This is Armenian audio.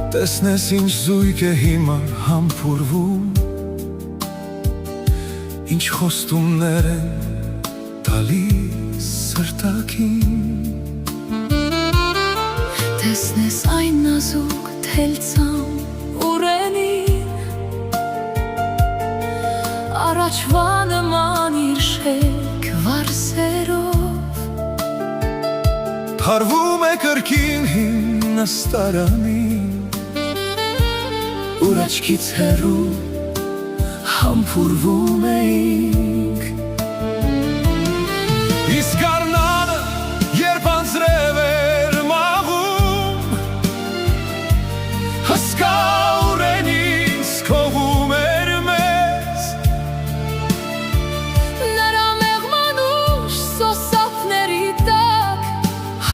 Տեսնես ինչ զույգ է հիմա համբուրվում, ինչ խոստումներ են տալիս սրտակին։ Տեսնես այն նազուկ թելցան ուրենին, առաջվա նման իր շեք վարսերով, Թարվում է կրկին հին նստարանին, Ուր աչքից հեռու համբուրվում էինք,